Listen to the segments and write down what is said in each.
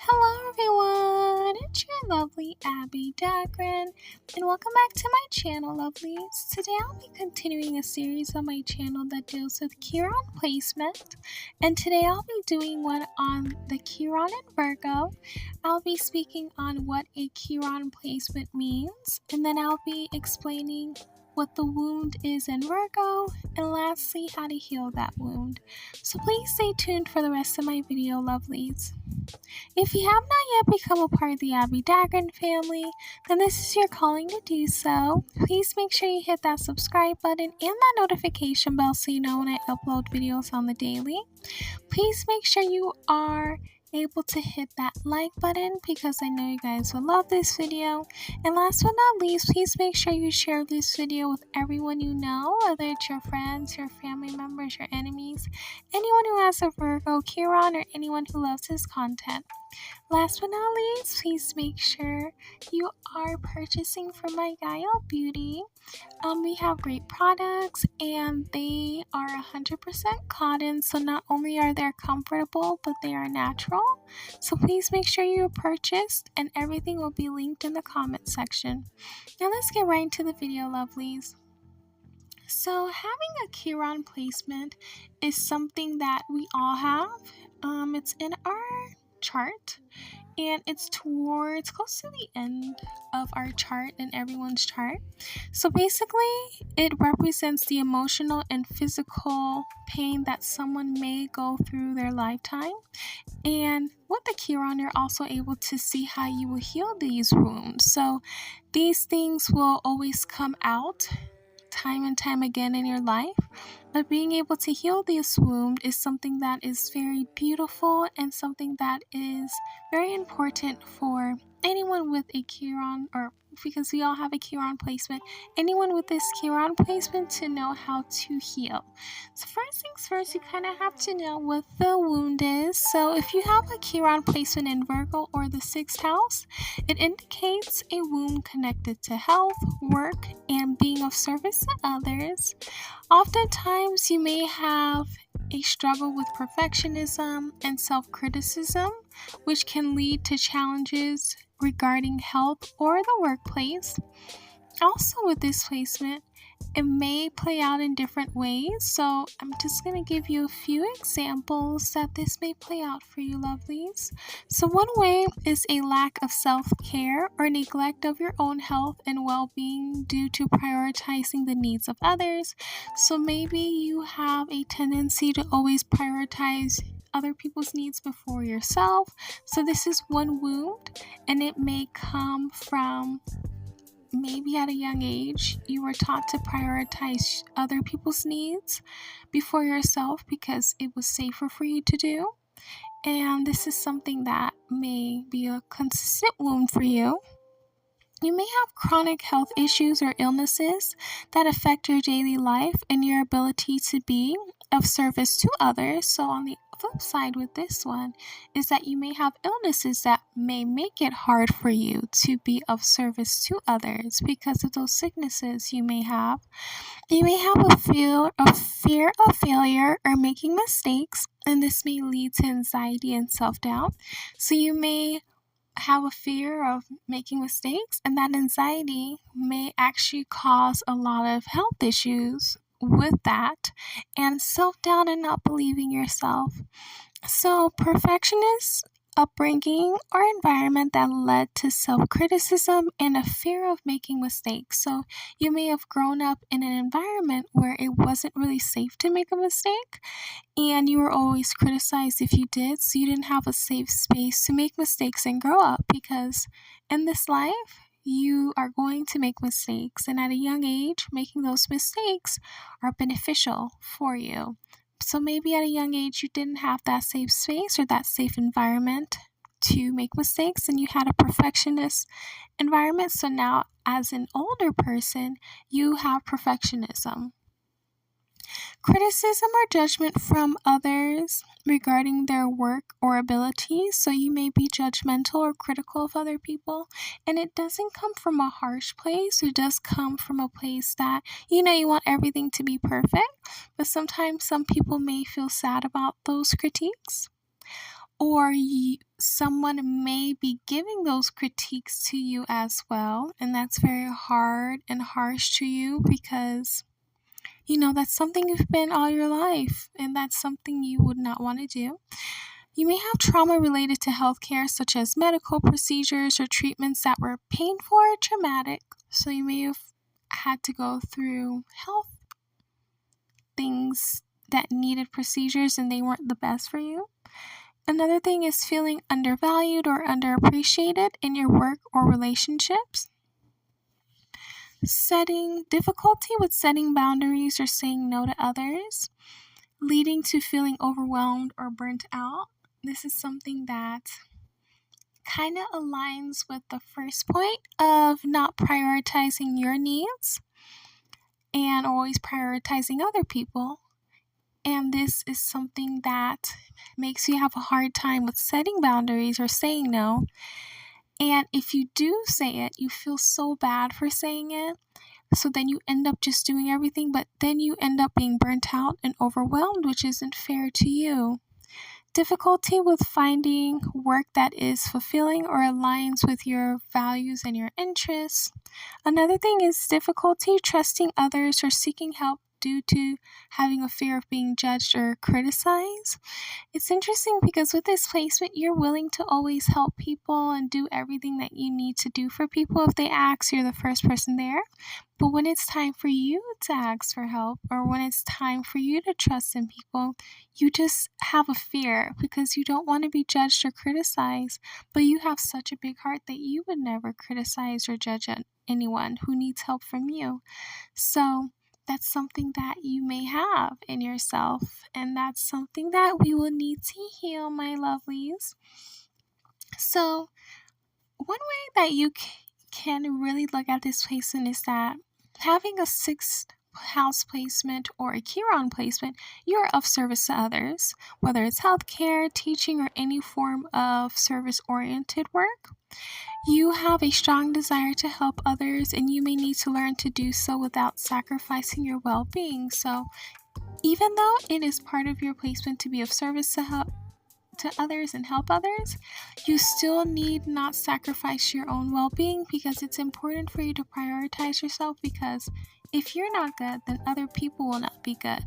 Hello everyone, it's your lovely Abbie Dagrin, and welcome back to my channel, lovelies. Today I'll be continuing a series on my channel that deals with Chiron placement, and today I'll be doing one on the Chiron in Virgo. I'll be speaking on what a Chiron placement means, and then I'll be explaining what the wound is in Virgo, and lastly, how to heal that wound. So please stay tuned for the rest of my video, lovelies. If you have not yet become a part of the Abbie Dagrin family, then this is your calling to do so. Please make sure you hit that subscribe button and that notification bell so you know when I upload videos on the daily. Please make sure you are able to hit that like button because I know you guys will love this video. And last but not least, please make sure you share this video with everyone you know, whether it's your friends, your family members, your enemies, anyone who has a Virgo, Chiron, or anyone who loves his content. Last but not least, please make sure you are purchasing from my Gaia Beauty. We have great products and they are 100% cotton, so not only are they comfortable, but they are natural. So please make sure you purchase, and everything will be linked in the comment section. Now let's get right into the video, lovelies. So having a Chiron placement is something that we all have. It's in our chart, and it's close to the end of our chart and everyone's chart. So basically, it represents the emotional and physical pain that someone may go through their lifetime. And with the Chiron, you're also able to see how you will heal these wounds. So these things will always come out time and time again in your life, but being able to heal this wound is something that is very beautiful and something that is very important for anyone with a Chiron, or because we all have a Chiron placement, anyone with this Chiron placement to know how to heal. So first things first, you kind of have to know what the wound is. So if you have a Chiron placement in Virgo or the 6th house, it indicates a wound connected to health, work, and being of service to others. Oftentimes, you may have a struggle with perfectionism and self-criticism, which can lead to challenges regarding health or the workplace. Also, with this placement, it may play out in different ways, so I'm just going to give you a few examples that this may play out for you, lovelies. So one way is a lack of self-care or neglect of your own health and well-being due to prioritizing the needs of others. So maybe you have a tendency to always prioritize other people's needs before yourself. So this is one wound, and it may come from maybe at a young age you were taught to prioritize other people's needs before yourself because it was safer for you to do. And this is something that may be a consistent wound for you. You may have chronic health issues or illnesses that affect your daily life and your ability to be of service to others. So on the flip side with this one is that you may have illnesses that may make it hard for you to be of service to others because of those sicknesses you may have. You may have a fear of failure or making mistakes, and this may lead to anxiety and self-doubt. So you may have a fear of making mistakes, and that anxiety may actually cause a lot of health issues with that, and self-doubt and not believing yourself. So perfectionist upbringing or environment that led to self-criticism and a fear of making mistakes. So you may have grown up in an environment where it wasn't really safe to make a mistake, and you were always criticized if you did, so you didn't have a safe space to make mistakes and grow up, because in this life you are going to make mistakes, and at a young age making those mistakes are beneficial for you. So maybe at a young age you didn't have that safe space or that safe environment to make mistakes, and you had a perfectionist environment. So now as an older person, you have perfectionism. Criticism or judgment from others regarding their work or abilities. So you may be judgmental or critical of other people, and it doesn't come from a harsh place. It does come from a place that, you want everything to be perfect, but sometimes some people may feel sad about those critiques. or someone may be giving those critiques to you as well, and that's very hard and harsh to you because that's something you've been all your life, and that's something you would not want to do. You may have trauma related to healthcare, such as medical procedures or treatments that were painful or traumatic. So you may have had to go through health things that needed procedures and they weren't the best for you. Another thing is feeling undervalued or underappreciated in your work or relationships. Difficulty with setting boundaries or saying no to others, leading to feeling overwhelmed or burnt out. This is something that kind of aligns with the first point of not prioritizing your needs and always prioritizing other people. And this is something that makes you have a hard time with setting boundaries or saying no. And if you do say it, you feel so bad for saying it. So then you end up just doing everything, but then you end up being burnt out and overwhelmed, which isn't fair to you. Difficulty with finding work that is fulfilling or aligns with your values and your interests. Another thing is difficulty trusting others or seeking help due to having a fear of being judged or criticized. It's interesting because with this placement, you're willing to always help people and do everything that you need to do for people. If they ask, you're the first person there. But when it's time for you to ask for help, or when it's time for you to trust in people, you just have a fear because you don't want to be judged or criticized. But you have such a big heart that you would never criticize or judge anyone who needs help from you. So that's something that you may have in yourself, and that's something that we will need to heal, my lovelies. So one way that you can really look at this placement is that having a 6th house placement or a Chiron placement, you're of service to others, whether it's healthcare, teaching, or any form of service-oriented work. You have a strong desire to help others, and you may need to learn to do so without sacrificing your well-being. So even though it is part of your placement to be of service to others and help others, you still need not sacrifice your own well-being, because it's important for you to prioritize yourself, because if you're not good, then other people will not be good.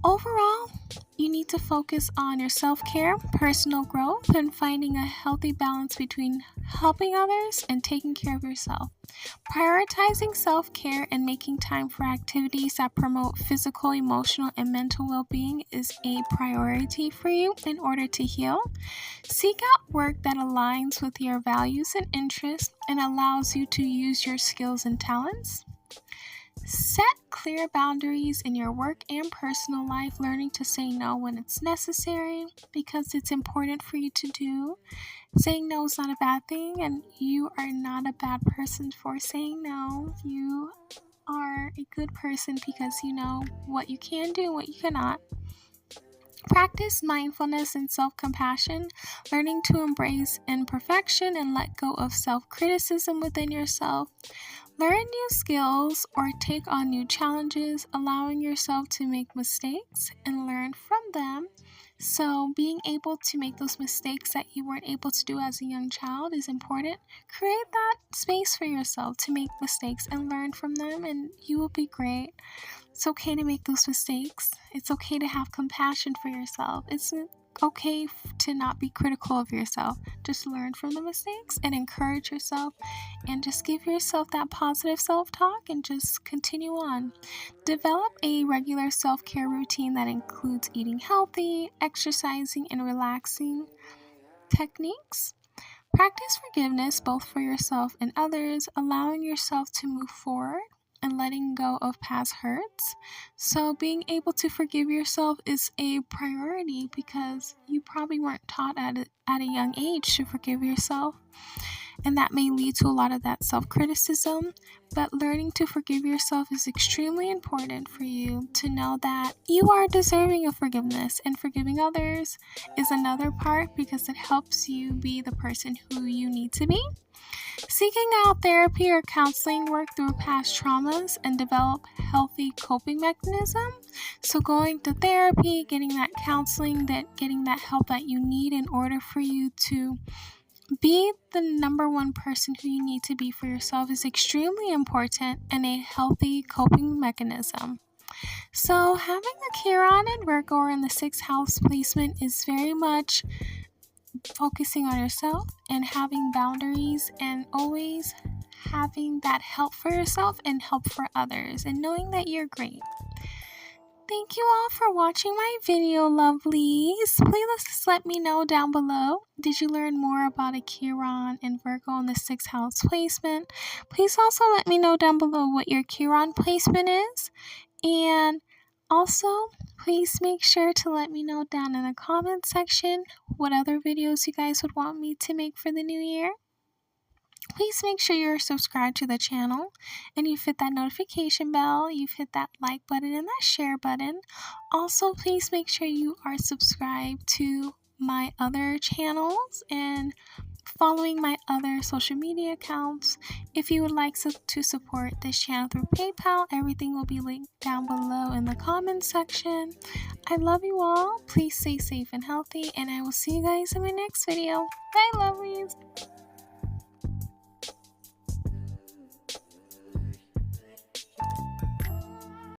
Overall, you need to focus on your self-care, personal growth, and finding a healthy balance between helping others and taking care of yourself. Prioritizing self-care and making time for activities that promote physical, emotional, and mental well-being is a priority for you in order to heal. Seek out work that aligns with your values and interests and allows you to use your skills and talents. Set clear boundaries in your work and personal life, learning to say no when it's necessary, because it's important for you to do. Saying no is not a bad thing, and you are not a bad person for saying no. You are a good person because you know what you can do and what you cannot. Practice mindfulness and self-compassion, learning to embrace imperfection and let go of self-criticism within yourself. Learn new skills or take on new challenges, allowing yourself to make mistakes and learn from them. So being able to make those mistakes that you weren't able to do as a young child is important. Create that space for yourself to make mistakes and learn from them, and you will be great. It's okay to make those mistakes. It's okay to have compassion for yourself. It's okay to not be critical of yourself. Just learn from the mistakes and encourage yourself, and just give yourself that positive self-talk and just continue on. Develop a regular self-care routine that includes eating healthy, exercising, and relaxing techniques. Practice forgiveness both for yourself and others, allowing yourself to move forward and letting go of past hurts. So being able to forgive yourself is a priority, because you probably weren't taught at a young age to forgive yourself. and that may lead to a lot of that self-criticism. But learning to forgive yourself is extremely important for you to know that you are deserving of forgiveness, and forgiving others is another part because it helps you be the person who you need to be. Seeking out therapy or counseling work through past traumas and develop healthy coping mechanisms. So going to therapy, getting that counseling, getting that help that you need in order for you to be the number one person who you need to be for yourself is extremely important and a healthy coping mechanism. So having a Chiron and Virgo in the 6th house placement is very much focusing on yourself and having boundaries and always having that help for yourself and help for others and knowing that you're great. Thank you all for watching my video, lovelies. Please let me know down below. Did you learn more about a Chiron and Virgo in the 6th house placement? Please also let me know down below what your Chiron placement is. And also, please make sure to let me know down in the comment section what other videos you guys would want me to make for the new year. Please make sure you're subscribed to the channel and you've hit that notification bell, you've hit that like button and that share button. Also, please make sure you are subscribed to my other channels and following my other social media accounts. If you would like to support this channel through PayPal, everything will be linked down below in the comment section. I love you all. Please stay safe and healthy, and I will see you guys in my next video. Bye, lovelies.